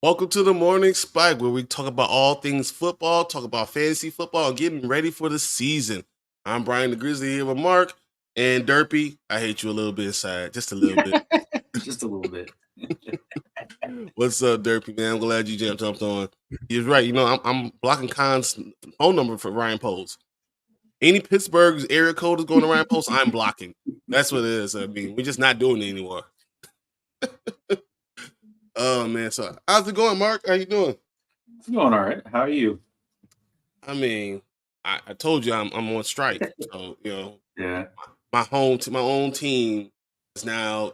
Welcome to the Morning Spike, where we talk about all things football, talk about fantasy football, and getting ready for the season. I'm Brian the Grizzly here with Mark and Derpy. I hate you a little bit inside, just a little bit. Just a little bit. What's up, Derpy, man? I'm glad you jumped on. You're right. I'm blocking Khan's phone number for Ryan Poles. Any Pittsburgh's area code is going to Ryan Poles, I'm blocking. That's what it is. I mean, we're just not doing it anymore. Oh, man. So how's it going, Mark? How you doing? It's going all right. How are you? I mean, I told you I'm on strike. So, Yeah. my own team is now,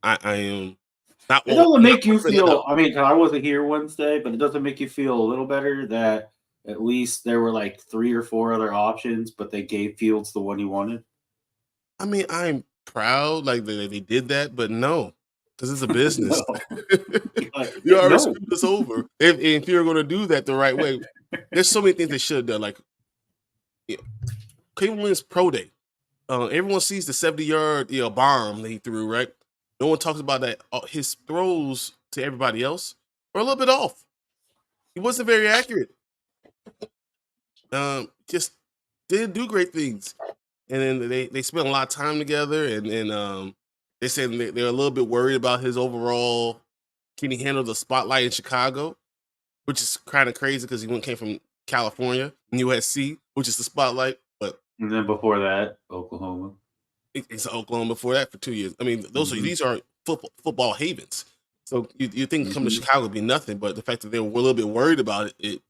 I am not It well, doesn't I'm not make you fulfilling enough. feel, I mean, 'cause I wasn't here Wednesday, but it doesn't make you feel a little better that at least there were like 3 or 4 other options, but they gave Fields the one he wanted. I mean, I'm proud like they did that, but no, because it's a business. No. You already No. screwed us over. If you're gonna do that the right way, there's so many things they should have done. Like Cleveland Williams Pro Day. Everyone sees the 70-yard bomb that he threw, right? No one talks about that. His throws to everybody else were a little bit off. He wasn't very accurate. Just didn't do great things. And then they spent a lot of time together, and they said they're a little bit worried about his overall. Can he handle the spotlight in Chicago? Which is kind of crazy because came from California, USC, which is the spotlight. But And then before that, Oklahoma. it's Oklahoma before that for 2 years. I mean, these are football havens. So you think come to Chicago would be nothing, but the fact that they were a little bit worried about it, it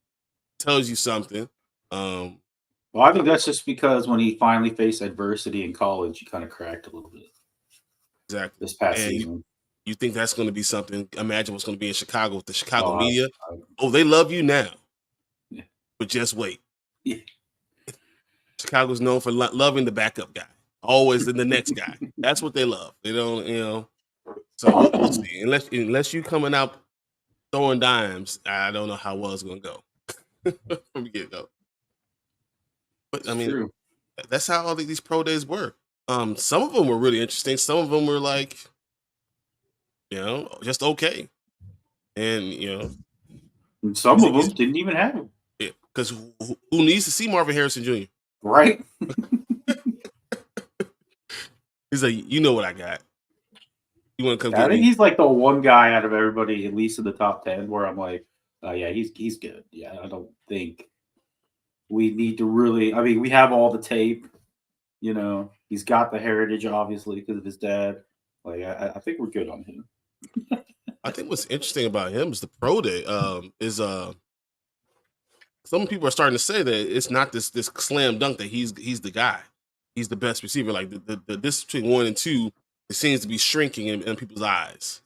tells you something. Well, I think that's just because when he finally faced adversity in college, he kind of cracked a little bit Exactly. this past And season. you think that's going to be something. Imagine what's going to be in Chicago with the Chicago Oh, media. Oh, they love you now. Yeah. But just wait. Yeah. Chicago's known for loving the backup guy. Always the next guy. That's what they love. They don't, So we'll see. Unless you coming out throwing dimes, I don't know how well it's going to go from the get-go. But I mean, True. that's how all these pro days were. Some of them were really interesting. Some of them were like, just okay. And And some of them didn't even have him. Yeah, because who needs to see Marvin Harrison Jr.? Right? He's like, you know what I got. You want to come I get think me? he's like the one guy out of everybody, at least in the top 10, where I'm like, yeah, he's good. Yeah, I don't think we need to really. I mean, we have all the tape. He's got the heritage, obviously, because of his dad. Like, I think we're good on him. I think what's interesting about him is the pro day. Some people are starting to say that it's not this slam dunk that he's the guy. He's the best receiver. Like the distance between 1 and 2, it seems to be shrinking in people's eyes.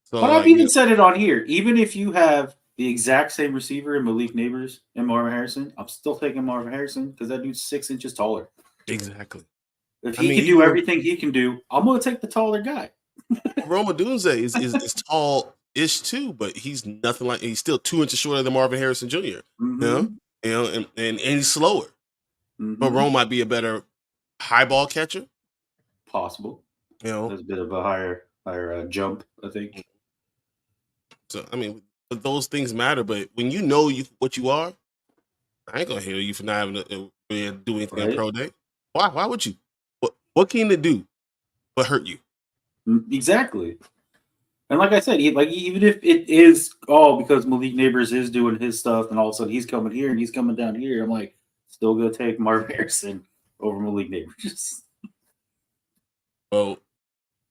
So, But I've even said it on here. Even if you have the exact same receiver in Malik Neighbors and Marvin Harrison, I'm still taking Marvin Harrison because that dude's 6 inches taller. Exactly. If he can do everything he can do, I'm going to take the taller guy. Roma Dunze is tall-ish too, but he's nothing like. He's still 2 inches shorter than Marvin Harrison Jr. And he's slower. But Rome might be a better high ball catcher. Possible. There's a bit of a higher jump, I think. So I mean, those things matter. But when you know what you are, I ain't gonna hear you for not having to do anything on pro day. Why? Why would you? What can it do but hurt you? Exactly. And like I said, even if it is because Malik Neighbors is doing his stuff, and all of a sudden he's coming here and he's coming down here, I'm like, still gonna take Marvin Harrison over Malik Neighbors. Well,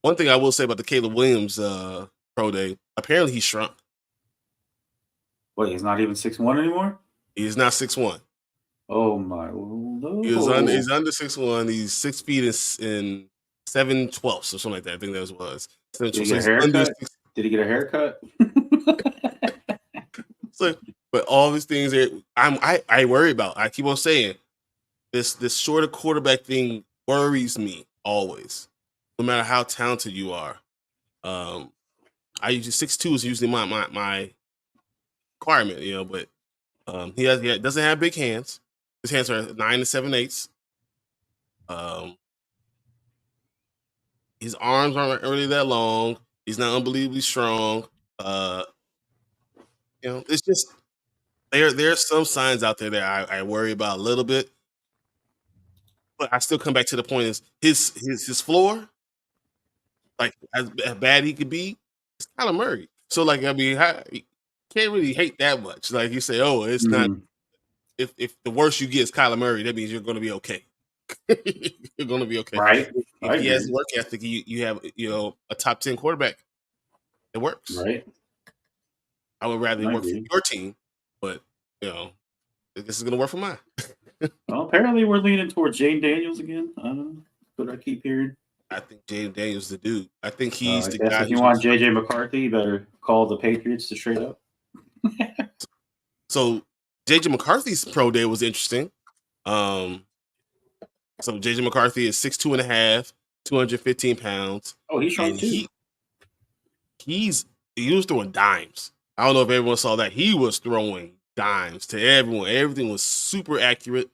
one thing I will say about the Caleb Williams pro day, apparently he shrunk. Wait, he's not even 6'1" anymore? He's not 6'1". Oh my Lord. He's under 6'1". He's 6 feet and 7/12 or something like that. I think that was. Did he get a haircut? Did he get a haircut? So, but all these things that I worry about. I keep on saying this shorter quarterback thing worries me always, no matter how talented you are. I usually 6'2" is usually my requirement, but he doesn't have big hands. His hands are 9 to 7/8. His arms aren't really that long. He's not unbelievably strong. Uh, it's just there's some signs out there that I worry about a little bit, but I still come back to the point is his floor, like as bad he could be, it's Kyler Murray. So like I mean, you can't really hate that much. Like you say, oh, it's not. Mhm. If the worst you get is Kyler Murray, that means you're going to be okay. You're going to be okay. Right. If I he has agree. work ethic, you have a top 10 quarterback. It works. Right. I would rather I work for agree. your team, but you know this is going to work for mine. Well, apparently we're leaning towards Jayden Daniels again. I don't know what I keep hearing. I think Jayden Daniels the dude. I think he's I the guess guy if you who's want JJ McCarthy, you better call the Patriots to trade up. so JJ McCarthy's pro day was interesting. So JJ McCarthy is 6'2 and a half, 215 pounds, Oh, he shrunk and too. he was throwing dimes. I don't know if everyone saw that. He was throwing dimes to everyone. Everything was super accurate.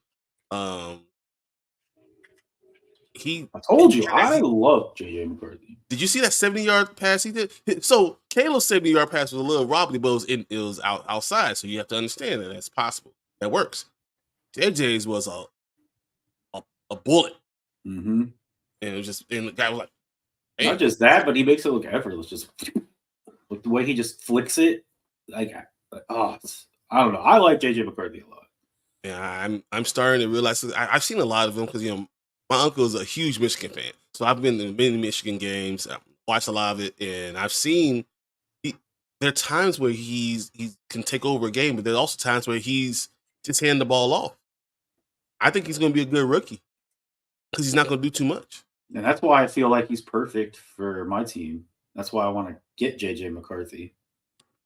He I told you, I love JJ McCarthy. Did you see that 70-yard pass he did? So Kalo's 70-yard pass was a little wobbly, but it was outside. So you have to understand that that's possible. That works. JJ's was a bullet, Mm-hmm. and it was just and the guy was like, "Hey, Not just that, but he makes it look effortless. Just like the way he just flicks it. Like I don't know. I like JJ McCarthy a lot. yeah, I'm starting to realize I've seen a lot of them because my uncle is a huge Michigan fan, so I've been to many Michigan games, watched a lot of it, and I've seen there are times where he can take over a game, but there's also times where he's just handing the ball off. I think he's going to be a good rookie because he's not going to do too much. And that's why I feel like he's perfect for my team. That's why I want to get JJ McCarthy.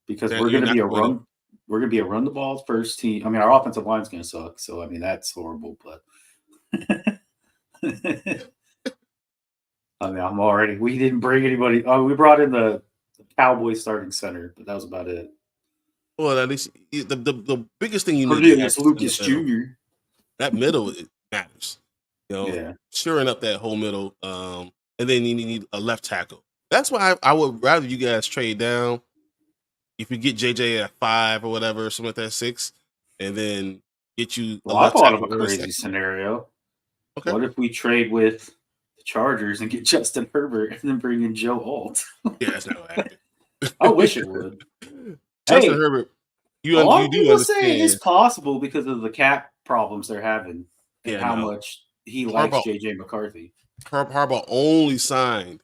Because That we're you're gonna not be a going to. run. We're gonna be a run the ball first team. I mean, our offensive line's gonna suck. So I mean, that's horrible. But I mean, I'm already. We didn't bring anybody. Oh, we brought in the Cowboys starting center, but that was about it. Well, at least the biggest thing you need to have Cornelius is in the Lucas middle. Jr. That middle matters. Yeah, Shoring up that whole middle, and then you need a left tackle. That's why I would rather you guys trade down. If you get JJ at 5 or whatever, something like that, 6, and then get you a well, I left thought of tackle a or a crazy second. scenario. Okay. What if we trade with the Chargers and get Justin Herbert and then bring in Joe Alt? Yeah, that's not gonna happen. I wish it would. Justin Hey, Herbert, a lot you of do people say it is understand. possible because of the cap problems they're having and Yeah, how no. much he likes Harbaugh JJ McCarthy. Harbaugh only signed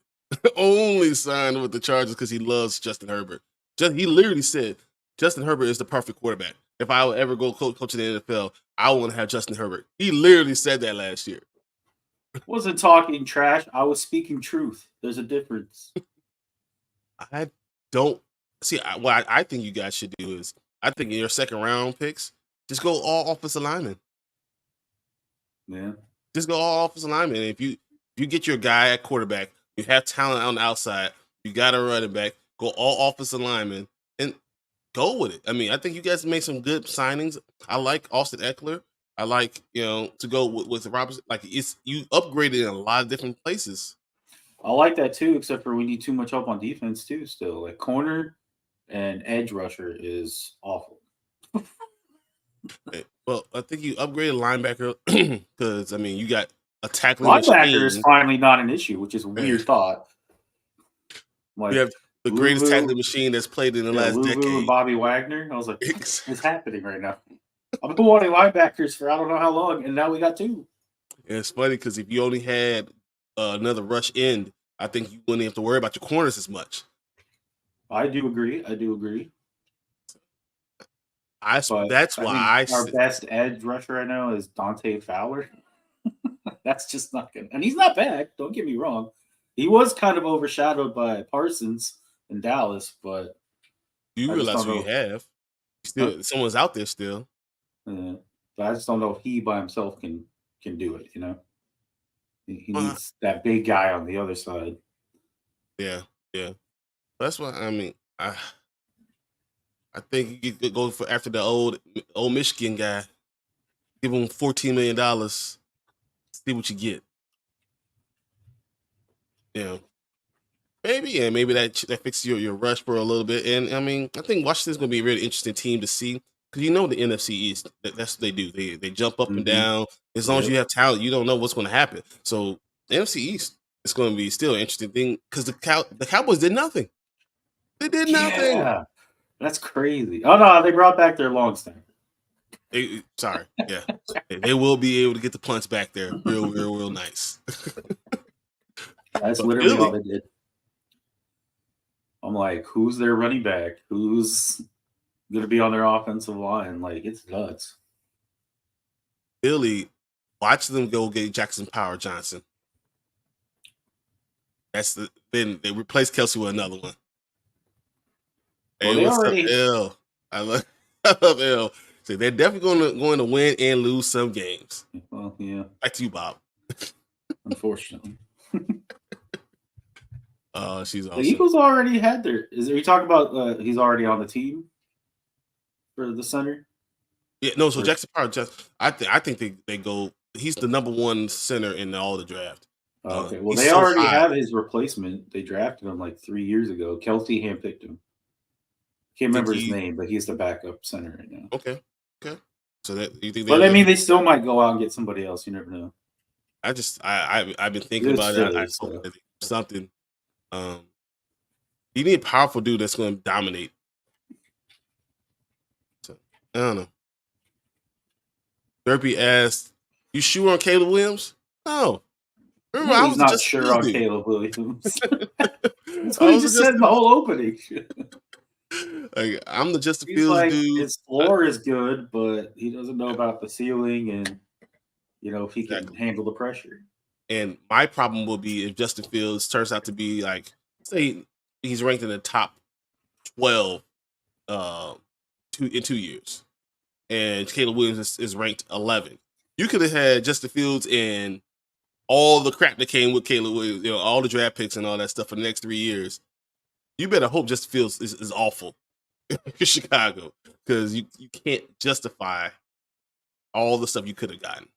only signed with the Chargers because he loves Justin Herbert. He literally said Justin Herbert is the perfect quarterback. If I would ever go coach in the NFL, I want to have Justin Herbert. He literally said that last year. Wasn't talking trash. I was speaking truth. There's a difference. I don't see what I think you guys should do is I think in your second round picks, just go all offensive linemen. Yeah. Just go all offensive linemen. And if you get your guy at quarterback, you have talent on the outside, you got a running back, go all offensive linemen and go with it. I mean, I think you guys made some good signings. I like Austin Eckler. I like, to go with Robinson. Like you upgraded in a lot of different places. I like that too, except for we need too much help on defense too, still. Like corner and edge rusher is awful. Well, I think you upgraded linebacker because I mean you got a tackling Linebacker is machine. finally not an issue, which is a weird thought. We Like have the greatest Luvu, tackling machine that's played in the yeah, last Luvu and decade. Bobby Wagner. I was like, what's happening right now? I've been wanting linebackers for I don't know how long, and now we got two. And it's funny because if you only had another rush end, I think you wouldn't have to worry about your corners as much. I do agree. But That's I why think I our said best edge rusher right now is Dante Fowler. That's just not good. And he's not bad. Don't get me wrong. He was kind of overshadowed by Parsons in Dallas, but you I just realize don't who you know. have. Still, someone's out there still. But I just don't know if he by himself can do it. He Uh, needs that big guy on the other side. yeah. That's why I mean I think you could go for after the old Michigan guy. Give him $14 million. See what you get. Yeah. Maybe, and maybe that fixes your rush for a little bit. And I mean, I think Washington's going to be a really interesting team to see because you know the NFC East. That's what they do. They jump up and down. As long as you have talent, you don't know what's going to happen. So the NFC East is going to be still an interesting thing because the Cowboys did nothing. They did nothing. Yeah, that's crazy. Oh no, they brought back their long snapper. Sorry, yeah, they will be able to get the punts back there, real nice. That's literally all they did. I'm like, who's their running back? Who's going to be on their offensive line? Like, it's nuts. Philly, watch them go get Jackson Power Johnson. Then they replace Kelsey with another one. Well, hey, what's up, L? I love L. So they're definitely going to win and lose some games. Well, yeah. Back to you, Bob. Unfortunately. She's awesome. The Eagles already had their. Are you talking about? He's already on the team for the center. Yeah, no. So Jackson Power, I think they go. He's the number one center in all the draft. Okay, well they already have his replacement. They drafted him like 3 years ago. Kelsey handpicked him. Can't remember his name, but he's the backup center right now. Okay. So that you think? But I mean, they still might go out and get somebody else. You never know. I've been thinking about it. I hope that something. You need a powerful dude that's going to dominate. So, I don't know. Derpy asked, "You sure on Caleb Williams?" No. Remember, I was not sure on Caleb Williams. That's what he just said in the whole opening. Like, I'm the Justin Fields dude. His floor is good, but he doesn't know about the ceiling and if he can handle the pressure. And my problem will be if Justin Fields turns out to be like, say he's ranked in the top 12 in 2 years, and Caleb Williams is ranked 11. You could have had Justin Fields in all the crap that came with Caleb Williams, all the draft picks and all that stuff for the next 3 years. You better hope Justin Fields is awful in Chicago because you can't justify all the stuff you could have gotten.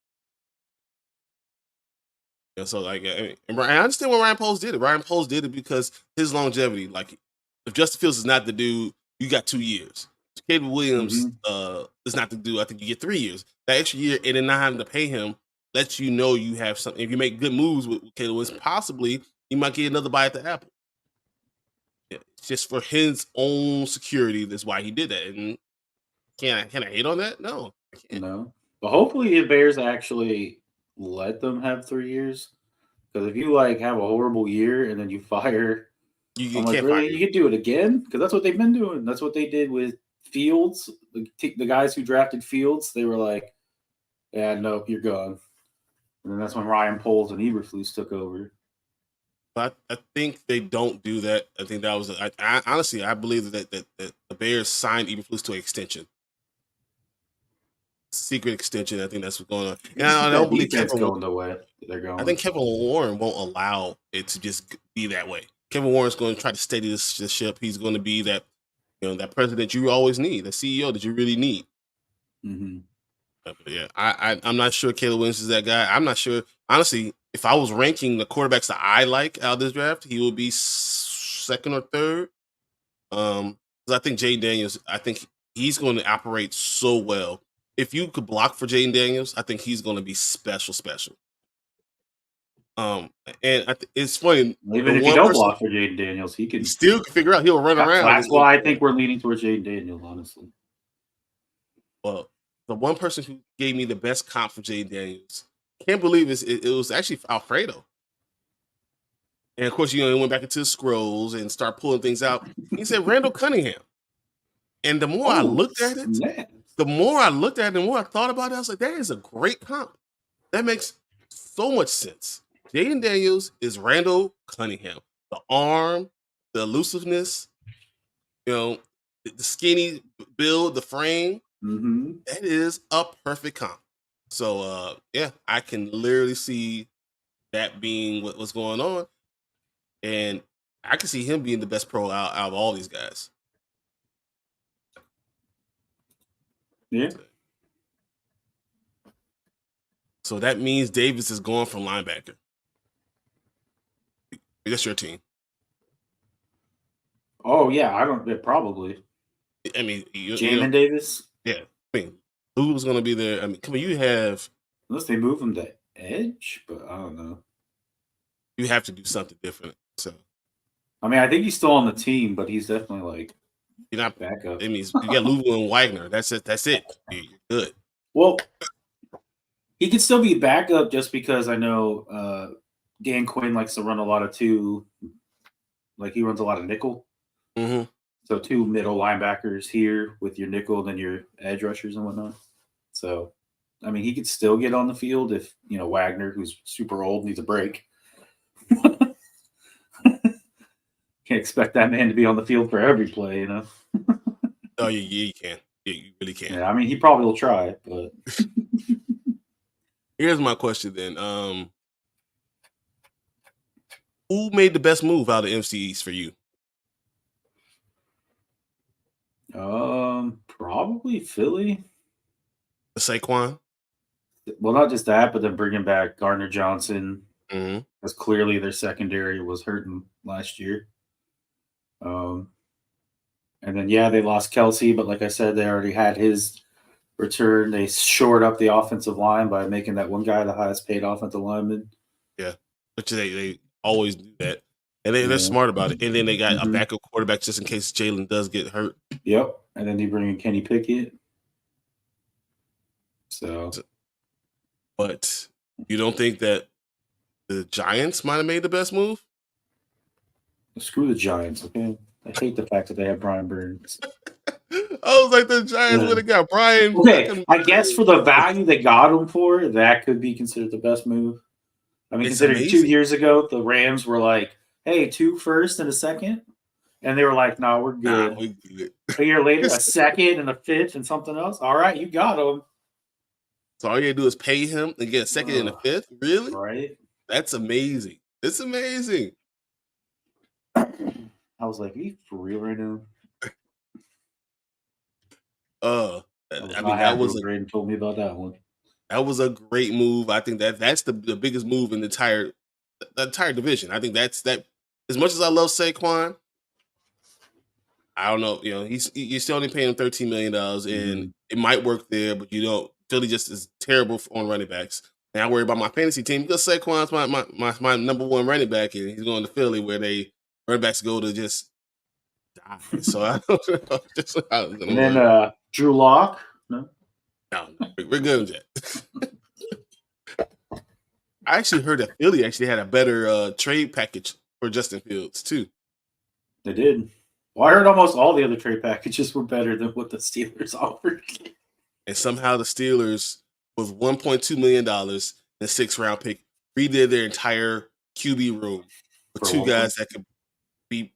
So like, I understand why Ryan Poles did it. Ryan Poles did it because his longevity. Like, if Justin Fields is not the dude, you got 2 years. Caleb Williams is not the dude. I think you get 3 years. That extra year, and then not having to pay him lets you know you have something. If you make good moves with Caleb Williams, possibly you might get another bite at the apple. Yeah, it's just for his own security. That's why he did that. And can I hate on that? No, I can't. No, but hopefully the Bears actually let them have 3 years. Because if you have a horrible year and then you fire, you can't fire. You could do it again because that's what they've been doing. That's what they did with Fields. The guys who drafted Fields, they were like, "Yeah, nope, you're gone." And then that's when Ryan Poles and Eberflus took over. But I think they don't do that. I think that was honestly, I believe that the Bears signed Eberflus to an extension. Secret extension. I think that's what's going on. And I don't believe Kevin's going the way they're going. I think Kevin Warren won't allow it to just be that way. Kevin Warren's going to try to steady this ship. He's going to be that, that president you always need, the CEO that you really need. Mm-hmm. But yeah, I'm not sure Caleb Williams is that guy. I'm not sure. Honestly, if I was ranking the quarterbacks that I like out of this draft, he would be second or third. Because I think Jayden Daniels, I think he's going to operate so well. If you could block for Jayden Daniels, I think he's going to be special. And it's funny. Even if you don't block for Jayden Daniels, he still can figure out. He'll run around. That's why I think we're leaning towards Jayden Daniels, honestly. Well, the one person who gave me the best comp for Jayden Daniels, can't believe it was actually Alfredo. And of course, he went back into the scrolls and started pulling things out. He said Randall Cunningham. And the more I looked at it, the more I thought about it, I was like, that is a great comp. That makes so much sense. Jayden Daniels is Randall Cunningham. The arm, the elusiveness, the skinny build, the frame. Mm-hmm. That is a perfect comp. So, yeah, I can literally see that being what's going on. And I can see him being the best pro out of all these guys. Yeah. So that means Davis is going from linebacker. That's your team. Oh yeah, I don't. Probably I mean, Jamin Davis. yeah. I mean, who's going to be there? I mean, come on, Unless they move him to edge, but I don't know. you have to do something different. So I mean, I think he's still on the team, but he's definitely like you're not. backup. It means you got Louisville and Wagner. That's it. That's it. You're good. Well, he could still be backup just because I know Dan Quinn likes to run a lot of two. Like he runs a lot of nickel. Mm-hmm. So two middle linebackers here with your nickel, then your edge rushers and whatnot. So, I mean, he could still get on the field if Wagner, who's super old, needs a break. Can't expect that man to be on the field for every play, Oh, yeah, you can. Yeah, you really can. Yeah, I mean, he probably will try, but Here's my question then. Who made the best move out of NFC East for you? probably Philly. Saquon? Well, not just that, but then bringing back Gardner Johnson, Mm-hmm. because clearly their secondary was hurting last year. And then they lost Kelsey, but like I said, they already had his return. They shored up the offensive line by making that one guy the highest paid offensive lineman. Yeah, which they always do that, and they're smart about it. And then they got a backup quarterback just in case Jalen does get hurt. Yep, and then they bring in Kenny Pickett. So, but you don't think that the Giants might have made the best move? Screw the Giants, okay? I hate the fact that they have Brian Burns. I was like, the Giants would have got Brian. Okay, I guess for the value they got him for, that could be considered the best move. I mean, considering amazing. 2 years ago, the Rams were like, hey, 2 first and a second. And they were like, no, we're good. Nah, we good. A year later, a second and a fifth and something else. All right, you got him. So all you gotta do is pay him and get a second and a fifth? Really? Right. That's amazing. It's amazing. I was like, are you for real right now? I mean, that was Braden told me about that one. That was a great move. I think that's the biggest move in the entire division. I think that's that. As much as I love Saquon, I don't know. You're still only paying him $13 million, and it might work there, but Philly just is terrible on running backs. And I worry about my fantasy team because Saquon's my number one running back, and he's going to Philly where running backs go to just die. So I don't know. Just how it's and then Drew Lock. No, we're good with that. I actually heard that Philly actually had a better trade package for Justin Fields too. They did. Well, I heard almost all the other trade packages were better than what the Steelers offered. And somehow the Steelers, with $1.2 million and a 6th-round pick, redid their entire QB room with 2 guys that could be,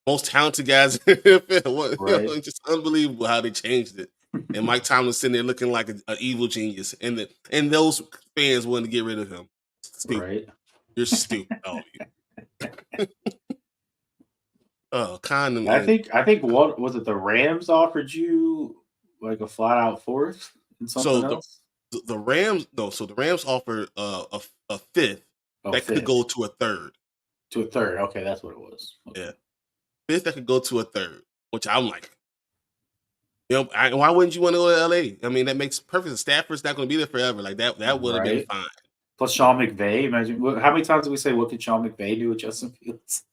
most talented guys in the NFL. Right. Just unbelievable how they changed it. And Mike Tomlin's sitting there looking like an evil genius. And those fans wanted to get rid of him. Stupid. Right. You're stupid. Oh, kind of. I think what was it? The Rams offered you like a flat out 4th and something else. The Rams offered a 5th that could go to a 3rd. To a 3rd. Okay, that's what it was. Okay. Yeah, 5th that could go to a 3rd, which I'm like, why wouldn't you want to go to LA? I mean, that makes perfect sense. Stafford's not going to be there forever. Like that would have been fine. Plus Sean McVay. Imagine how many times did we say, what could Sean McVay do with Justin Fields?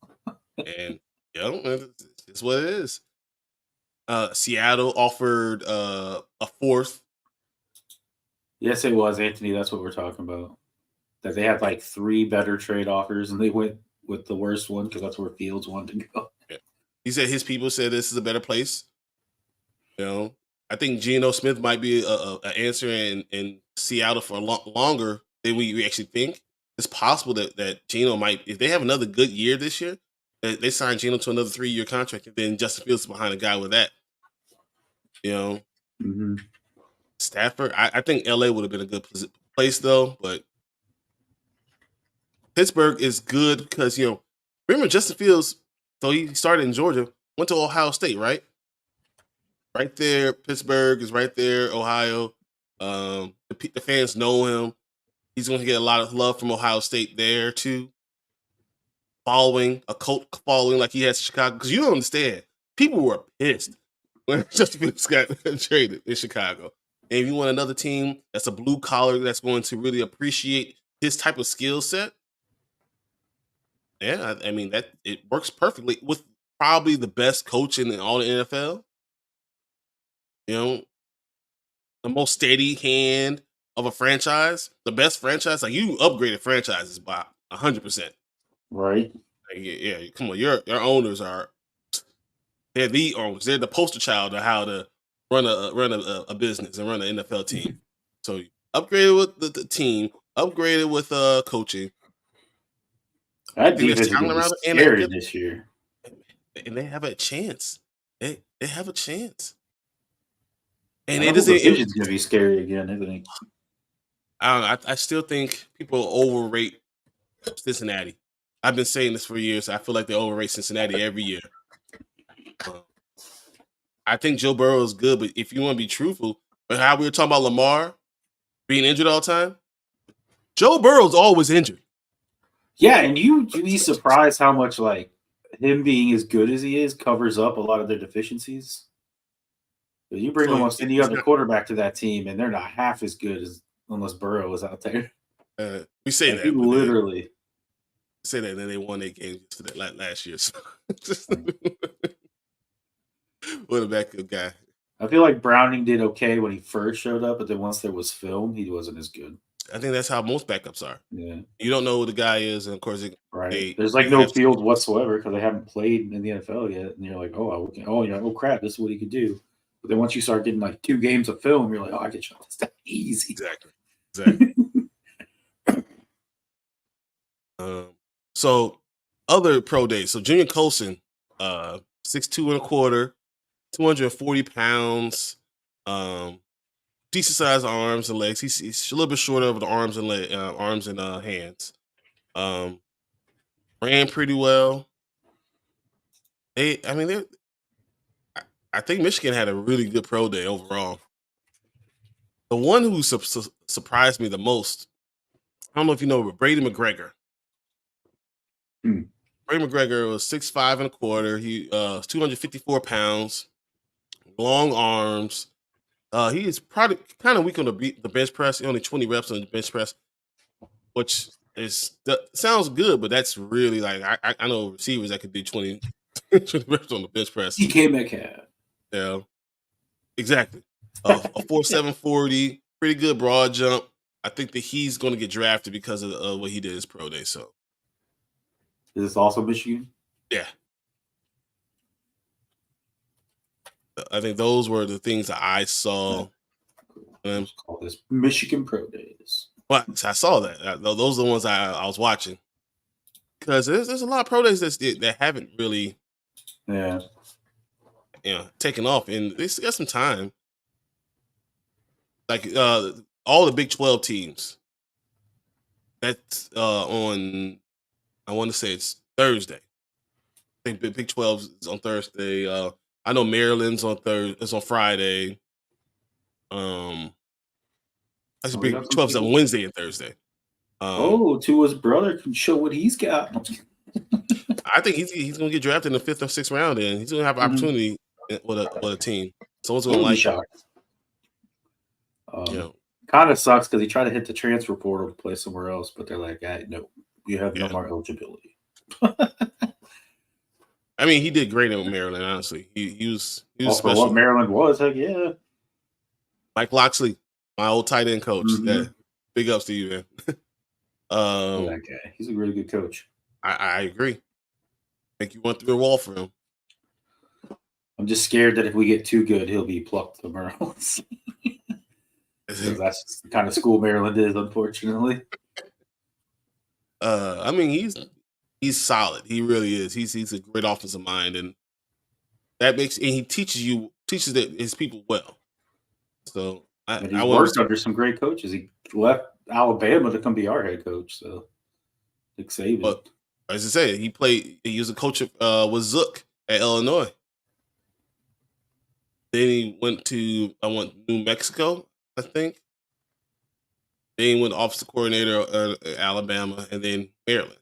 And it's what it is. Seattle offered a 4th. Yes, it was, Anthony. That's what we're talking about. That they had like 3 better trade offers, and they went with the worst one because that's where Fields wanted to go. Yeah. He said his people said this is a better place. I think Geno Smith might be an answer in Seattle for longer than we actually think. It's possible that Geno might, if they have another good year this year, they sign Geno to another 3-year contract, and then Justin Fields behind a guy with that. Stafford, I think LA would have been a good place though, but Pittsburgh is good because remember Justin Fields, so he started in Georgia, went to Ohio State, right? Right there, Pittsburgh is right there, Ohio. The fans know him. He's going to get a lot of love from Ohio State there too. following, a cult following like he has in Chicago. Because you don't understand, people were pissed when Justin Fields got traded in Chicago. And if you want another team that's a blue collar that's going to really appreciate his type of skill set, yeah, I mean that it works perfectly with probably the best coach in all the NFL. You know, the most steady hand of a franchise, the best franchise. Like you upgraded franchises by 100%. Right. Like, yeah, come on, your owners they're the owners. They're the poster child of how to run a business and run an NFL team. So you upgraded with the team, upgraded with coaching. I That think there's defense is talent going to be around it, and I scary feel this year. and they have a chance. They have a chance. And That it whole doesn't. division is going to be scary again, I think. I don't know. I still think people overrate Cincinnati. I've been saying this for years. I feel like they overrate Cincinnati every year. I think Joe Burrow is good, but if you want to be truthful, but how we were talking about Lamar being injured all the time, Joe Burrow's always injured. Yeah, and you'd be surprised how much like him being as good as he is covers up a lot of their deficiencies. But you bring So almost any it's other not, quarterback to that team, and they're not half as good as unless Burrow is out there. we say Like he that, but literally. say that, and then they won their games for that last year. So what a backup guy. I feel like Browning did okay when he first showed up, but then once there was film, he wasn't as good. I think that's how most backups are. Yeah, You don't know who the guy is, and of course, right. There's like they no have field whatsoever because they haven't played in the NFL yet, and you're like, oh crap, this is what he could do. But then once you start getting like 2 games of film, you're like, oh, I can shut this down easy. exactly. So other pro days. So Junior Colson, 6'2", 240 pounds, decent sized arms and legs. He's a little bit shorter of the arms and hands. Ran pretty well. I think Michigan had a really good pro day overall. The one who surprised me the most, I don't know if you know, but Brady McGregor. Brady McGregor was 6'5", He 254 pounds, long arms. He is probably kind of weak on the bench press. Only 20 reps on the bench press, which sounds good, but that's really like I know receivers that could do 20 reps on the bench press. DK Metcalf. Yeah, exactly. A 4.7 40, pretty good broad jump. I think that he's going to get drafted because of what he did his pro day. So, is this also Michigan? Yeah. I think those were the things that I saw. Let's call this Michigan Pro Days. Well, I saw that. Those are the ones I was watching. Because there's a lot of pro days that haven't really taken off. And they still got some time. Like all the Big 12 teams. That's on, I want to say it's Thursday. I think Big 12 is on Thursday. I know Maryland's on Thursday. It's on Friday. Actually, Big 12 is on Wednesday and Thursday. Tua's brother can show what he's got. I think he's going to get drafted in the 5th or 6th round, and he's going to have an opportunity with a team. Someone's going to like him. Kind of sucks because he tried to hit the transfer portal to play somewhere else, but they're like, no, you have no more eligibility. I mean, he did great in Maryland. Honestly, he was special. For what Maryland was, heck yeah. Mike Loxley, my old tight end coach. Yeah, big ups to you, man. That guy, he's a really good coach. I agree. I think you went through a wall for him. I'm just scared that if we get too good, he'll be plucked somewhere else. Because that's just the kind of school Maryland is, unfortunately. I mean, he's solid. He really is. He's a great offensive mind, and he teaches his people well. So he worked under some great coaches. He left Alabama to come be our head coach. So Nick Saban. But as I say, he was a coach with Zook at Illinois. Then he went to New Mexico, I think. Then he went offensive coordinator at Alabama, and then Maryland.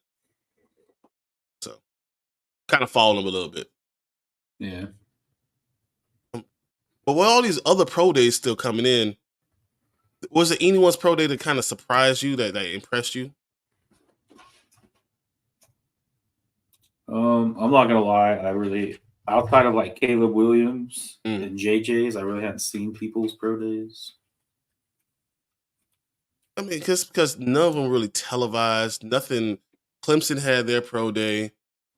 kind of following him a little bit. Yeah. But with all these other pro days still coming in, was there anyone's pro day that kind of surprised you, that impressed you? I'm not gonna lie, I really, outside of like Caleb Williams and JJ's, I really hadn't seen people's pro days. I mean, because none of them really televised. Nothing. Clemson had their pro day,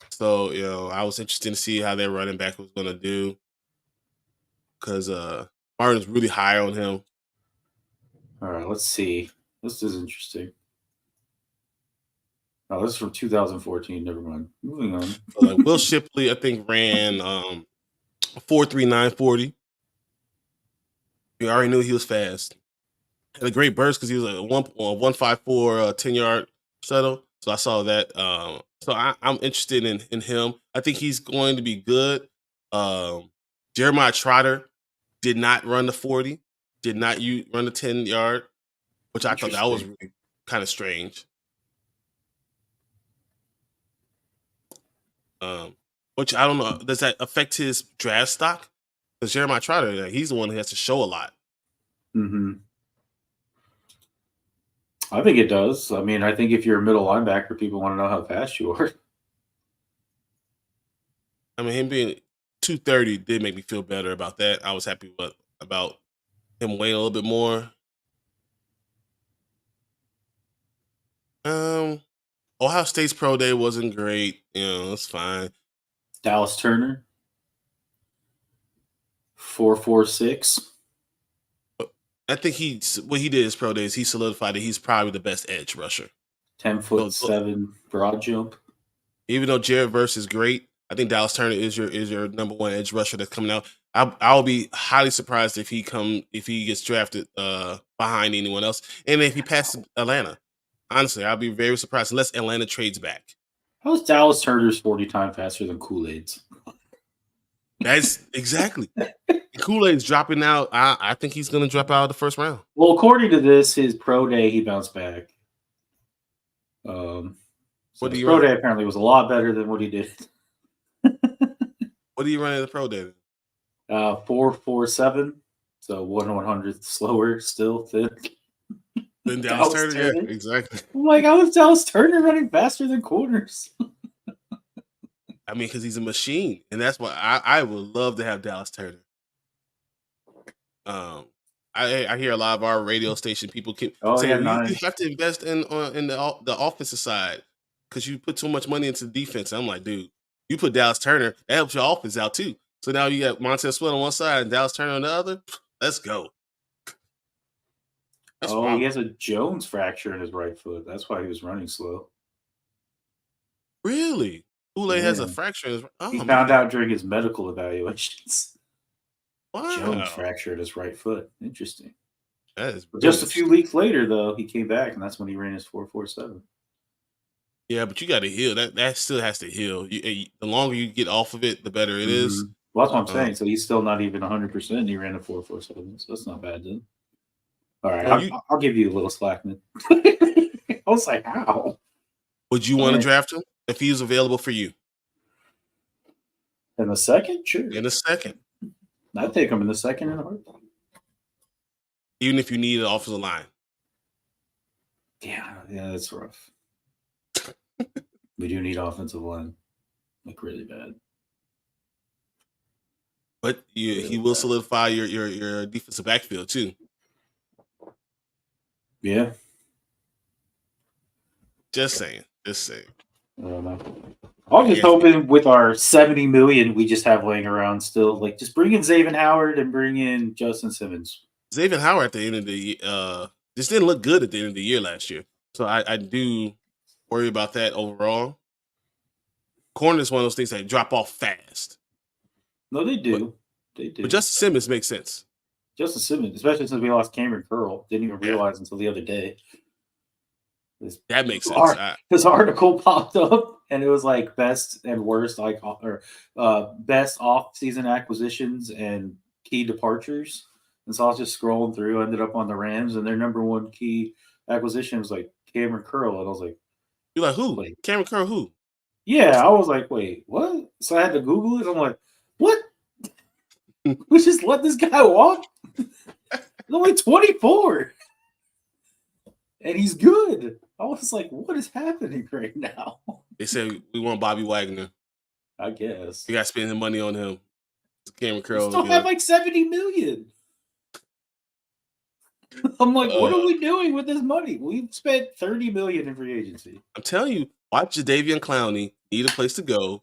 so I was interested to see how their running back was going to do, because Martin's really high on him. All right, let's see. This is interesting. Oh, this is from 2014. Never mind. Moving on. Like Will Shipley, I think, ran 4.3940. We already knew he was fast. Had a great burst because he was a 1.54 10-yard shuttle. So I saw that. So I'm interested in him. I think he's going to be good. Jeremiah Trotter did not run the 40, did not run the 10-yard, which I thought that was really kind of strange. Which I don't know. Does that affect his draft stock? Because Jeremiah Trotter, he's the one who has to show a lot. Mm-hmm. I think it does. I mean, I think if you're a middle linebacker, people want to know how fast you are. I mean, him being 230 did make me feel better about that. I was happy about him weighing a little bit more. Ohio State's pro day wasn't great. It's fine. Dallas Turner, 4.46. I think what he did his pro day is he solidified that he's probably the best edge rusher. 10'7" broad jump. Even though Jared Verse is great, I think Dallas Turner is your number one edge rusher that's coming out. I'll be highly surprised if he gets drafted behind anyone else, and if he passes Atlanta. Honestly, I'll be very surprised unless Atlanta trades back. How's Dallas Turner's 40 times faster than Kool-Aid's? That's exactly. Kool-Aid's dropping out. I think he's going to drop out of the first round. Well, according to this, his pro day, he bounced back. His pro day apparently was a lot better than what he did. What do you run in the pro day? 4.47. So 1/100th slower still. Than Dallas Turner? Yeah, exactly. I'm like, how is Dallas Turner running faster than corners? I mean, because he's a machine, and that's why I would love to have Dallas Turner. I hear a lot of our radio station people keep saying you have to invest in the offensive side because you put too much money into the defense. I'm like, dude, you put Dallas Turner, that helps your offense out too. So now you got Montez Sweat on one side and Dallas Turner on the other. Let's go. He has a Jones fracture in his right foot. That's why he was running slow. Really? Kool-Aid has a fracture in his he found out during his medical evaluations. Wow. Jones fractured his right foot. Interesting. That is just a few weeks later, though, he came back, and that's when he ran his 4.47. Yeah, but you got to heal. That still has to heal. The longer you get off of it, the better it is. Well, that's what I'm saying. So he's still not even 100%, and he ran a 4.47. So that's not bad, then. All right, I'll give you a little slack, man. I was like, how? Would you want to draft him if he was available for you? In the second? Sure. In the second. I'd take him in the second in a heartbeat. Even if you need an offensive line. Yeah, that's rough. We do need offensive line. Like, really bad. But he will solidify your defensive backfield, too. Yeah. Just saying. I don't know. I'm just hoping with our $70 million we just have laying around still, like just bring in Xavier Howard and bring in Justin Simmons. Xavier Howard at the end of the year, just didn't look good at the end of the year last year. So I do worry about that overall. Corner is one of those things that drop off fast. No, they do. They do. But Justin Simmons makes sense. Justin Simmons, especially since we lost Cameron Curl. Didn't even realize until the other day. That makes sense. This article popped up and it was like best and worst, best off-season acquisitions and key departures. And so I was just scrolling through, ended up on the Rams, and their number one key acquisition was like Cameron Curl. And I was like, you're like, who? Wait. Cameron Curl, who? Yeah, I was like, wait, what? So I had to Google it. I'm like, what? We just let this guy walk? He's only 24. And he's good. I was like, what is happening right now? They said we want Bobby Wagner. I guess. We got to spend the money on him. Cameron We Curl. still have like 70 million. I'm like, what are we doing with this money? We've spent 30 million in free agency. I'm telling you, watch Jadeveon Clowney need a place to go.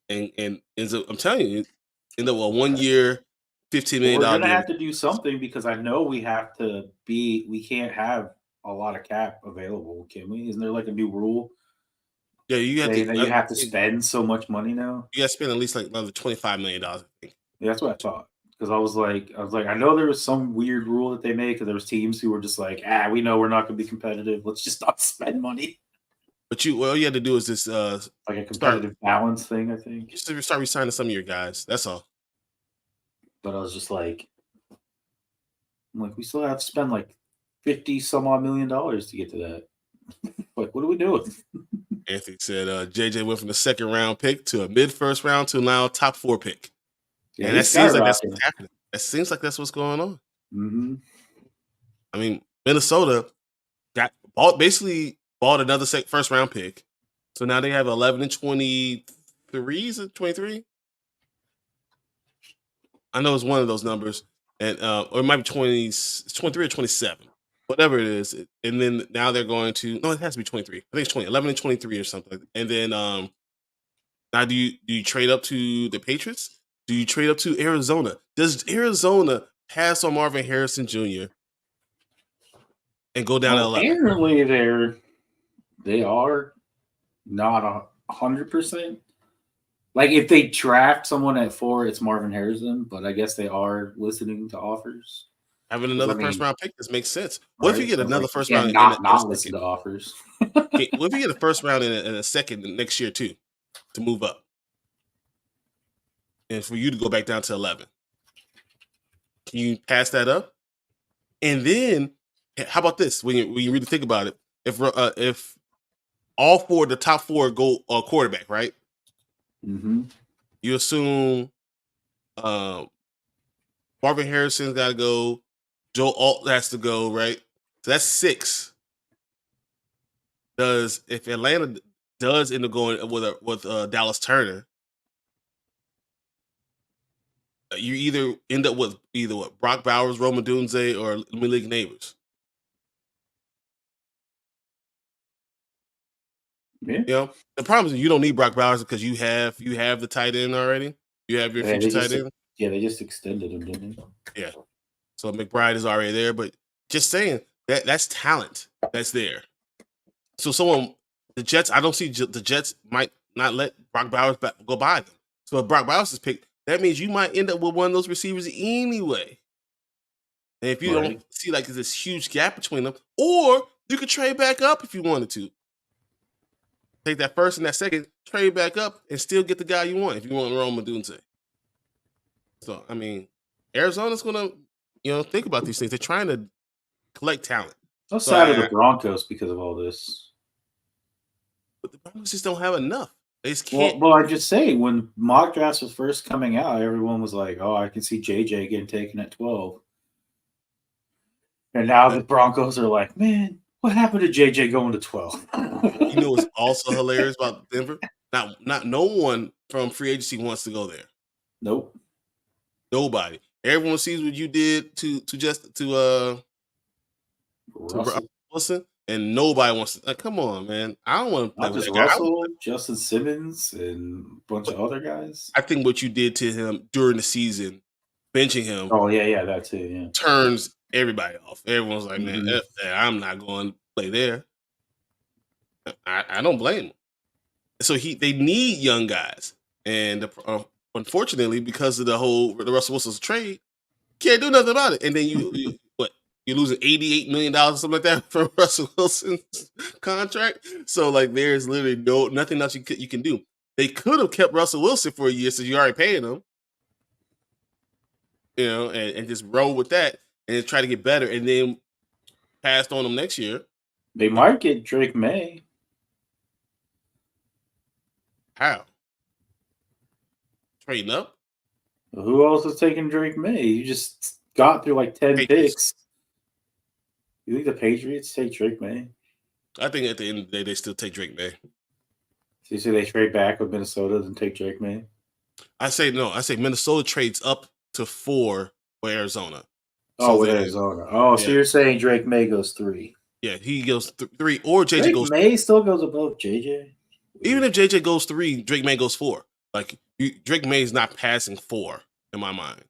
And so I'm telling you, end up a 1 year, $15 million We're gonna deal. have to do something because I know we have to be. We can't have a lot of cap available, can we? Isn't there like a new rule Yeah, you have saying to. that you have to spend so much money now? You got to spend at least like another $25 million. I think. Yeah, that's what I thought. Because I was like, I know there was some weird rule that they made because there was teams who were just like, we know we're not going to be competitive. Let's just not spend money. But all you had to do is just like a competitive balance thing, I think. Just start resigning some of your guys. That's all. But I was just like, we still have to spend like 50 some odd million dollars to get to that. Like, what are we doing? Anthony said JJ went from the second round pick to a mid first round to now top 4 pick. Yeah, and that seems like that's what's happening. That seems like that's what's going on. Mm-hmm. I mean, Minnesota basically bought another first round pick. So now they have 11 and 23. Is it 23? I know it's one of those numbers. And or it might be 23 or 27. Whatever it is. And then now they're going to it has to be 23. I think it's 11 and 23 or something. And then now do you trade up to the Patriots? Do you trade up to Arizona? Does Arizona pass on Marvin Harrison Jr. and go down to 11? Apparently they are not 100%. Like if they draft someone at 4, it's Marvin Harrison, but I guess they are listening to offers. Having another first round pick, this makes sense. What if you get So another first round? Not listen to offers. What if you get a first round in a second next year too, to move up, and for you to go back down to 11? Can you pass that up? And then, how about this? When you really think about it, if all 4 of the top 4 go quarterback, right? Mm-hmm. You assume Marvin Harrison's got to go, Joe Alt has to go, right? So that's 6. If Atlanta does end up going with Dallas Turner, you either end up with Brock Bowers, Rome Odunze, or Malik Neighbors. Yeah. You know, the problem is you don't need Brock Bowers because you have the tight end already. You have your future tight end. Yeah, they just extended him, didn't they? Yeah. So McBride is already there, but just saying that's talent that's there. So the Jets, I don't see the Jets might not let Brock Bowers go by them. So if Brock Bowers is picked, that means you might end up with one of those receivers anyway. And if you don't see like this huge gap between them, or you could trade back up if you wanted to. Take that first and that second, trade back up, and still get the guy you want if you want Rome Odunze. So, I mean, Arizona's going to, think about these things. They're trying to collect talent. I'm sad of the Broncos because of all this. But the Broncos just don't have enough. They just can't. Well, I just say, when mock drafts was first coming out, everyone was like, oh, I can see JJ getting taken at 12. And now the Broncos are like, man, what happened to JJ going to 12? You know what's also hilarious about Denver? Not no one from free agency wants to go there. Nope. Nobody. Everyone sees what you did to Wilson, and nobody wants to. Like, come on, man. I don't want to play with that Russell, Justin Simmons, and a bunch of other guys. I think what you did to him during the season, benching him. Oh yeah, that too. Yeah, turns everybody off. Everyone's like, man, I'm not going to play there. I don't blame him. So they need young guys, and unfortunately, because of the Russell Wilson's trade, can't do nothing about it. And then you're losing $88 million or something like that from Russell Wilson's contract. So like, there's literally nothing else you can do. They could have kept Russell Wilson for a year since you already paying him, and just roll with that and try to get better, and then passed on him next year. They might get Drake May. How? trading up. Who else is taking Drake May? You just got through like 10 Patriots. picks. You think the Patriots take Drake May? I think at the end of the day, they still take Drake May. So you say they trade back with Minnesota and take Drake May? I say no. I say Minnesota trades up to 4 for Arizona. Oh, with Arizona. Oh, so you're saying Drake May goes 3. Yeah, he goes 3, or JJ Drake goes. May still goes above JJ. Even if JJ goes 3, Drake May goes 4. Like Drake May is not passing 4 in my mind.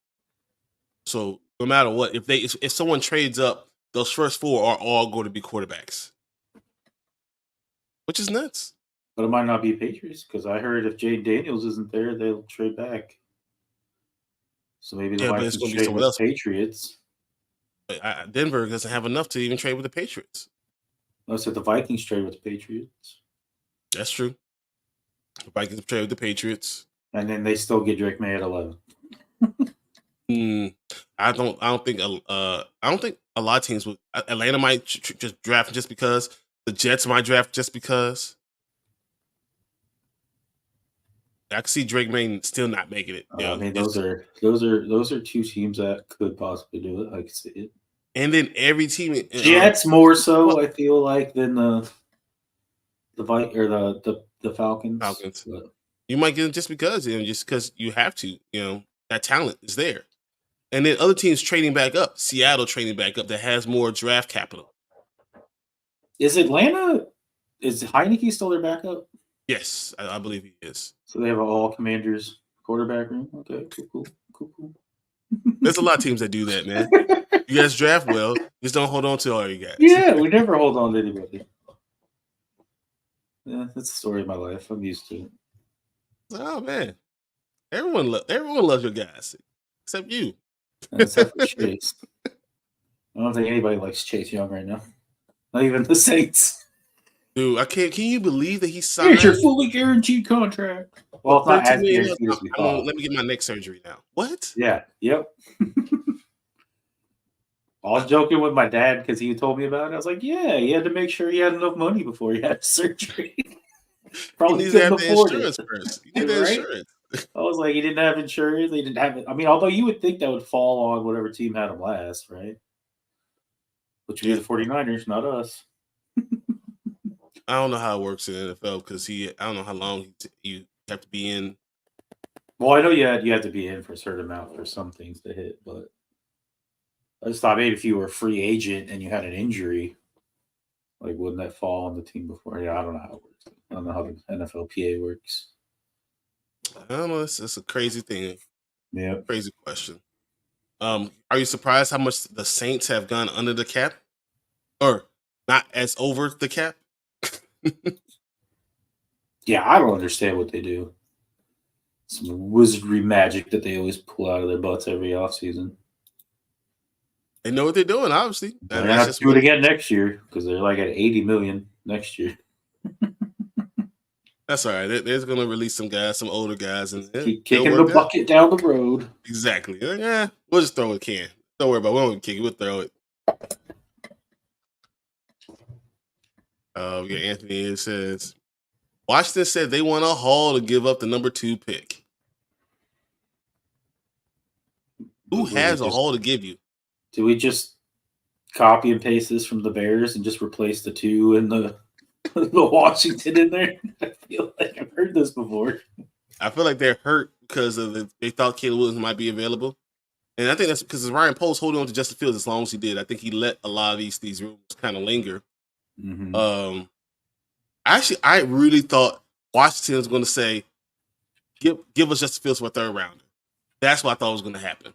So no matter what, if someone trades up, those first 4 are all going to be quarterbacks, which is nuts. But it might not be Patriots because I heard if Jayden Daniels isn't there, they'll trade back. So maybe the Vikings trade with the Patriots. But Denver doesn't have enough to even trade with the Patriots. I said the Vikings trade with the Patriots. That's true. The Vikings trade with the Patriots, and then they still get Drake May at 11. I don't think a lot of teams would. Atlanta might just draft just because. The Jets might draft just because. I can see Drake May still not making it. I mean, those are 2 teams that could possibly do it. I can see it. And then every team, Jets more so, I feel like, than the Falcons. But you might get them just because you have to. That talent is there. And then other teams trading back up. Seattle trading back up that has more draft capital. Is Heineke still their backup? Yes, I believe he is. So they have an all Commanders quarterback room? Okay, cool. There's a lot of teams that do that, man. You guys draft well. Just don't hold on to all you guys. Yeah, we never hold on to anybody. Yeah, that's the story of my life. I'm used to it. Oh, man. Everyone loves your guys, except you. Except for Chase. I don't think anybody likes Chase Young right now. Not even the Saints. Dude, I can't. Can you believe that he signed? Here's your fully guaranteed contract. Well, it's not as guaranteed as we thought. Let me get my neck surgery now. What? Yeah. Yep. I was joking with my dad because he told me about it. I was like, "Yeah, he had to make sure he had enough money before he had surgery." Probably needs to have the insurance first. You need the insurance. I was like, he didn't have insurance. They didn't have it. I mean, although you would think that would fall on whatever team had him last, right? Which would be the 49ers, not us. I don't know how it works in the NFL because I don't know how long you have to be in. Well, I know you have to be in for a certain amount for some things to hit, but I just thought maybe if you were a free agent and you had an injury, like wouldn't that fall on the team before? Yeah, I don't know how it works. I don't know how the NFLPA works. I don't know. It's a crazy thing. Yeah, crazy question. Are you surprised how much the Saints have gone under the cap, or not as over the cap? Yeah, I don't understand what they do. Some wizardry magic that they always pull out of their butts every offseason. They know what they're doing, obviously. They're going to have to do it again next year because they're like at $80 million next year. That's all right. They're going to release some guys, some older guys, and keep kicking the bucket down the road. Exactly. Yeah, we'll just throw a can. Don't worry about it. We won't kick it. We'll throw it. We got Anthony. It says, Washington said they want a haul to give up the number 2 pick. Who has a haul to give you? Do we just copy and paste this from the Bears and just replace the 2 and the Washington in there? I feel like I've heard this before. I feel like they're hurt because they thought Caleb Williams might be available. And I think that's because Ryan Poles holding on to Justin Fields as long as he did. I think he let a lot of these rumors kind of linger. Mm-hmm. Actually, I really thought Washington was going to say, give us Justin Fields for a 3rd rounder. That's what I thought was going to happen.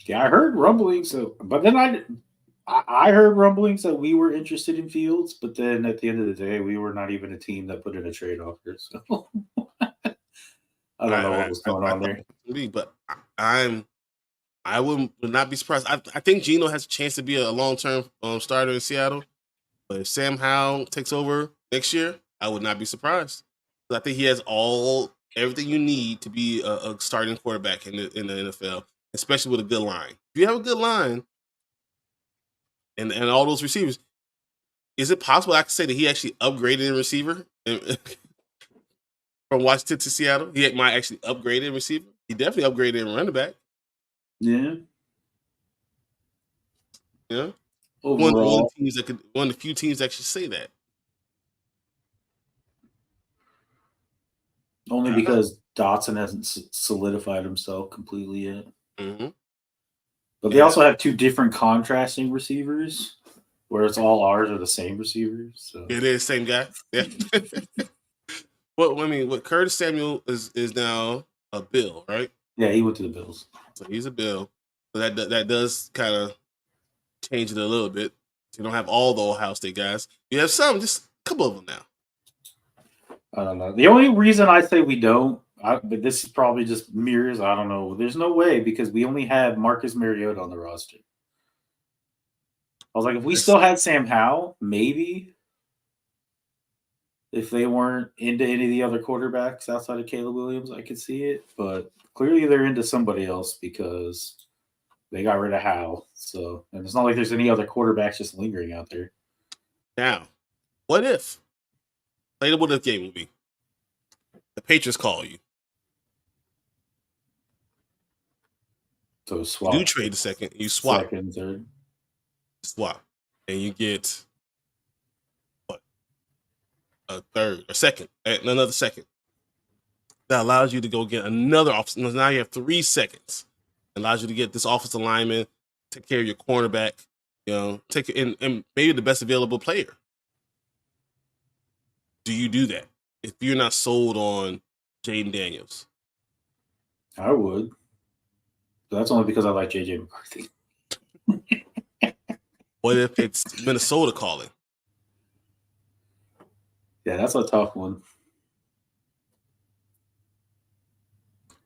Yeah, I heard rumblings. But then I heard rumblings that we were interested in Fields, but then at the end of the day, we were not even a team that put in a trade offer. So I don't know what was going on there. But I would not be surprised. I think Geno has a chance to be a long-term starter in Seattle. But if Sam Howell takes over next year, I would not be surprised. I think he has everything you need to be a starting quarterback in the NFL, especially with a good line. If you have a good line and all those receivers, is it possible I could say that he actually upgraded in receiver? from Washington to Seattle. He might actually upgrade in receiver. He definitely upgraded in running back. Yeah. Yeah. Overall, One of the few teams that should say that. only because Dotson hasn't solidified himself completely yet. Mm-hmm. But they also have two different contrasting receivers, where it's all ours are the same receivers. So it is same guy. Yeah. Well, I mean, what Curtis Samuel is now a Bill, right? Yeah, he went to the Bills. So he's a Bill. So that does kind of change it a little bit. You don't have all the Ohio State guys. You have some, just a couple of them now. I don't know. The only reason I say we don't, but this is probably just mirrors. I don't know. There's no way because we only have Marcus Mariota on the roster. I was like, if we still had Sam Howell, maybe. If they weren't into any of the other quarterbacks outside of Caleb Williams, I could see it. But clearly they're into somebody else because they got rid of Howell. So, and it's not like there's any other quarterbacks just lingering out there. Now, what if? Play the what if game movie. The Patriots call you. So swap. You do trade the second. You swap. Second, third. Swap. And you get what? A third or second. Another second. That allows you to go get another offensive. Now you have 3 seconds. It allows you to get this offensive lineman, take care of your cornerback, take it and maybe the best available player. Do you do that if you're not sold on Jayden Daniels? I would. But that's only because I like JJ McCarthy. What if it's Minnesota calling? Yeah, that's a tough one.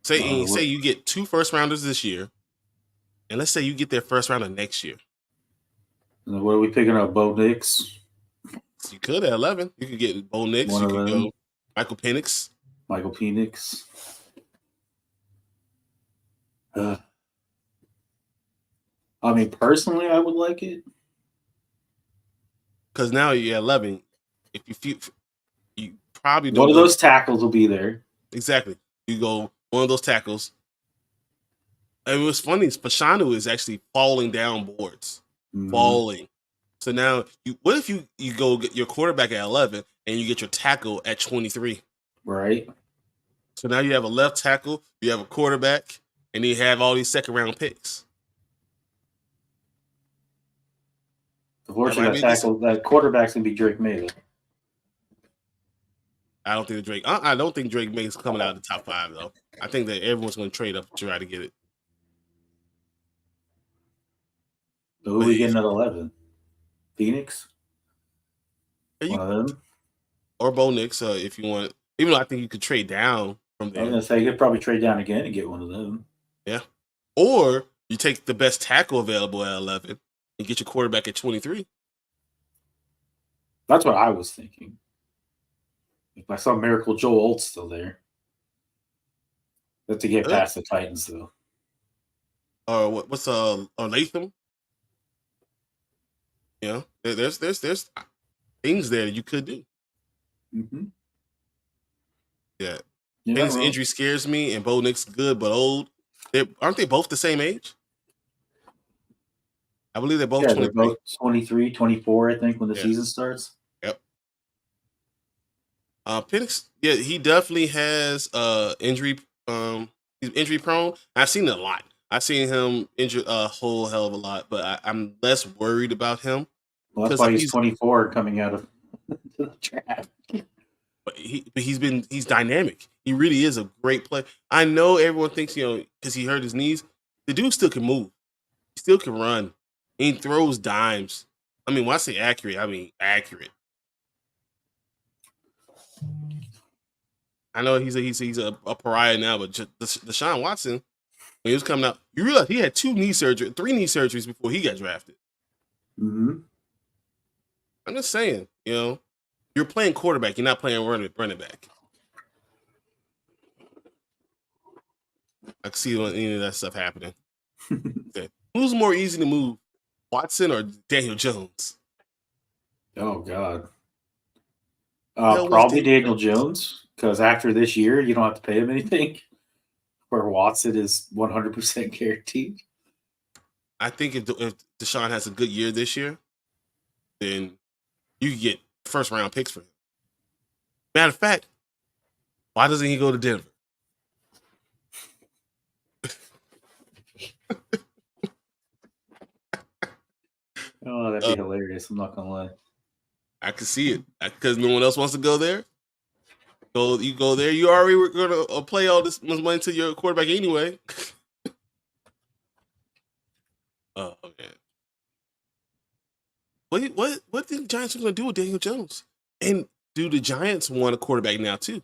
Say you get 2 first rounders this year, and let's say you get their first rounder next year. And what are we picking up? Bo Nix? You could at 11. You could get Bo Nix. You could go Michael Penix. Michael Penix. I mean, personally, I would like it. Because now you're 11. If you probably don't. One of those tackles will be there. Exactly. You go one of those tackles. And what's funny is Fashanu is actually falling down boards. Mm-hmm. Falling. So now, what if you go get your quarterback at 11 and you get your tackle at 23? Right. So now you have a left tackle, you have a quarterback, and you have all these second-round picks. Unfortunately, that quarterback's going to be Drake May. I don't think Drake May is coming out of the top 5, though. I think that everyone's going to trade up to try to get it. So who are we getting at 11? Phoenix? One of them? Or Bo Nix, if you want. Even though I think you could trade down from there. I was going to say, you could probably trade down again and get one of them. Yeah. Or you take the best tackle available at 11 and get your quarterback at 23. That's what I was thinking. If by some miracle Joe Olt's still there. But to get past the Titans, though. Or what's or Latham? Yeah, there's things there that you could do. Mm-hmm. Yeah. His injury scares me, and Bo Nix good but old. Aren't they both the same age? I believe they're both 23. They're both 23, 24, I think, when the season starts. Yep. Penix, yeah, he definitely has injury. He's injury prone. I've seen it a lot. I've seen him injured a whole hell of a lot, but I'm less worried about him. Well, that's why he's 24 coming out of the draft. But he's dynamic. He really is a great player. I know everyone thinks, because he hurt his knees, the dude still can move. He still can run. He throws dimes. I mean, when I say accurate, I mean accurate. I know he's a pariah now, but Deshaun Watson, when he was coming out, you realize he had 3 knee surgeries before he got drafted. Mm-hmm. I'm just saying, you're playing quarterback, you're not playing running back. I can see any of that stuff happening. Okay. Who's more easy to move, Watson or Daniel Jones? Oh, God. Probably Daniel Jones, Because after this year, you don't have to pay him anything. Where Watson is 100% guaranteed. I think if Deshaun has a good year this year, then you can get first round picks for him. Matter of fact, why doesn't he go to Denver? Oh, that'd be hilarious. I'm not gonna lie. I can see it because no one else wants to go there. You go there. You already were going to play all this money to your quarterback anyway. Oh man. What did the Giants going to do with Daniel Jones? And do the Giants want a quarterback now too?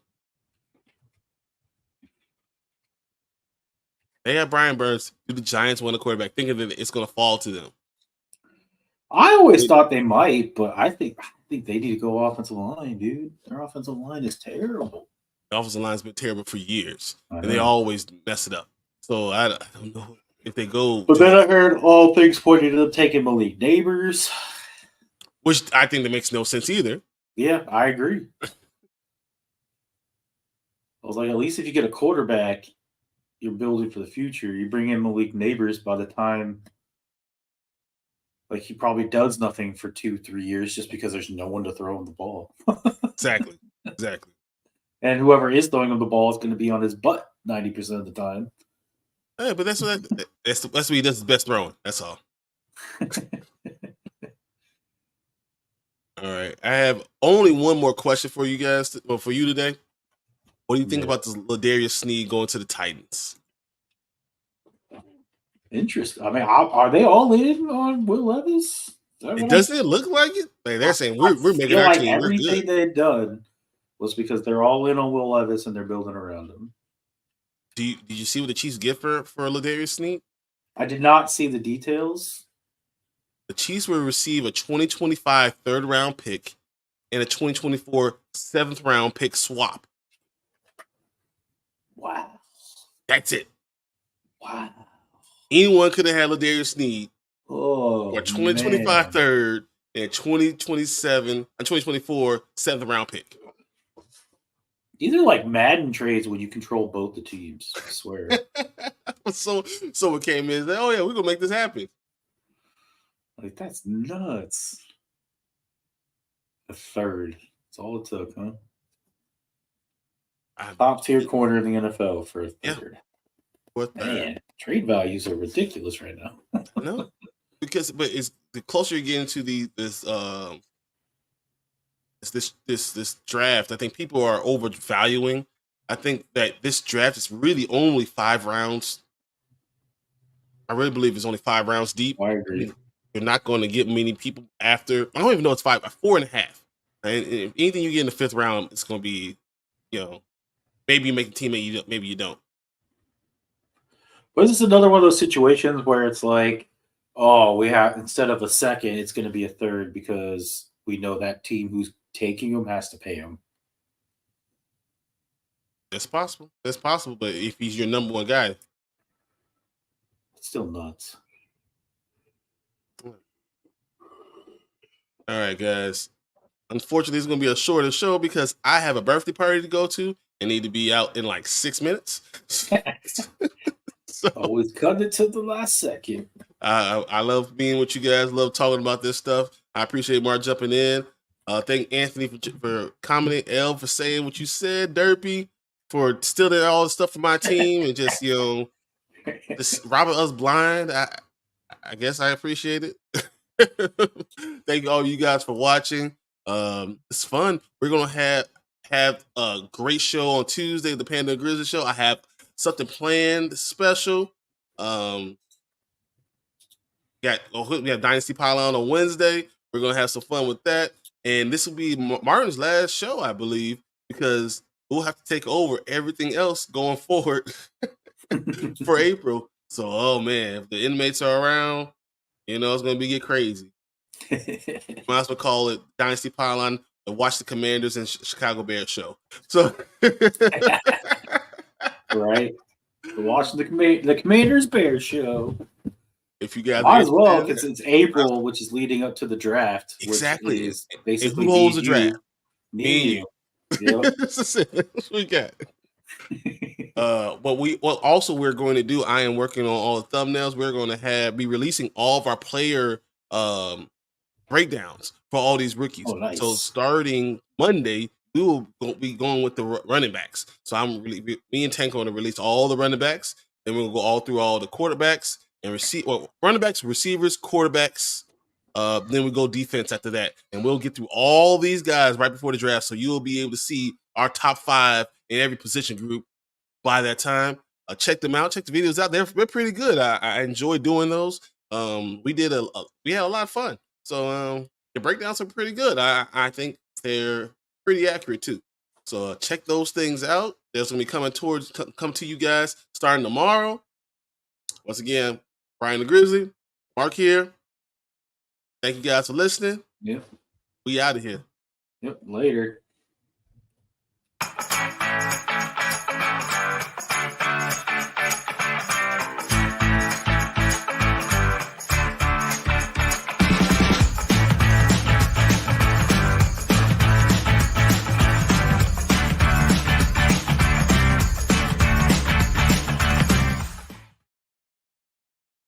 They have Brian Burns. Do the Giants want a quarterback, thinking that it's going to fall to them? I always thought they might, but I think they need to go offensive line, dude. Their offensive line is terrible. The offensive line's been terrible for years, and they always mess it up. So I don't know if they go. But then I heard all things pointing to them taking Malik Neighbors, which I think that makes no sense either. Yeah, I agree. I was like, at least if you get a quarterback, you're building for the future. You bring in Malik Neighbors by the time, like, he probably does nothing for 2-3 years just because there's no one to throw him the ball. Exactly. And whoever is throwing him the ball is going to be on his butt 90% of the time. Hey, but that's what he does his best throwing. That's all. All right. I have only one more question for you guys, for you today. What do you think about this Ladarius Sneed going to the Titans? Interesting. I mean, are they all in on Will Levis? Doesn't it look like it? Like they're saying we're making our team. Everything they've done was because they're all in on Will Levis and they're building around him. Did you see what the Chiefs get for Ladarius Sneed? I did not see the details. The Chiefs will receive a 2025 third-round pick and a 2024 seventh-round pick swap. Wow. That's it. Wow. Anyone could have had Ladarius Sneed for 2025 third and 2024 seventh-round pick. These are like Madden trades when you control both the teams. I swear. So someone came in and said, "Oh yeah, we're gonna make this happen." Like, that's nuts. A third. That's all it took, huh? Top tier corner in the NFL for a third. Yeah. Man, trade values are ridiculous right now. No, but it's the closer you get into this draft. I think people are overvaluing. I think that this draft is really only 5 rounds. I really believe it's only 5 rounds deep. I agree. You're not going to get many people after. I don't even know it's 4.5. And anything you get in the 5th round, it's going to be, maybe you make a team, maybe you don't. But this is another one of those situations where it's like, oh, we have, instead of a second, it's going to be a third because we know that team who's taking him has to pay him. That's possible. But if he's your number one guy, it's still nuts. All right, guys. Unfortunately, it's going to be a shorter show because I have a birthday party to go to and need to be out in like 6 minutes. So, always cut it to the last second. I love being with you guys. Love talking about this stuff. I appreciate Mark jumping in. Thank Anthony for commenting. Elle for saying what you said. Derpy for stealing all the stuff from my team and just just robbing us blind. I guess I appreciate it. Thank all you guys for watching. It's fun. We're gonna have a great show on Tuesday, the Panda and Grizzly show. I have something planned special. We have Dynasty Pylon on Wednesday. We're gonna have some fun with that, and this will be Martin's last show, I believe, because we'll have to take over everything else going forward for April. So, oh man, if the inmates are around, it's gonna get crazy. Might as well call it Dynasty Pylon and watch the Commanders and Chicago Bears show. So, right, we're watching the Commanders Bears show. If you guys might as well, because it's April, which is leading up to the draft. Exactly. Which is basically who holds the draft? Me and you. Yep. That's what we got. But we're going to do. I am working on all the thumbnails. We're going to be releasing all of our player breakdowns for all these rookies. Oh, nice. So starting Monday, we will be going with the running backs. So me and Tank are going to release all the running backs. Then we'll go all through all the quarterbacks and running backs, receivers, quarterbacks. Then we go defense after that, and we'll get through all these guys right before the draft. So you'll be able to see our top 5 in every position group by that time. Check them out. Check the videos out. They're pretty good. I enjoy doing those. We had a lot of fun. So the breakdowns are pretty good. I think they're pretty accurate too. So check those things out. There's gonna be come to you guys starting tomorrow. Once again, Brian the Grizzly, Mark here. Thank you guys for listening. Yep. We out of here. Yep. Later.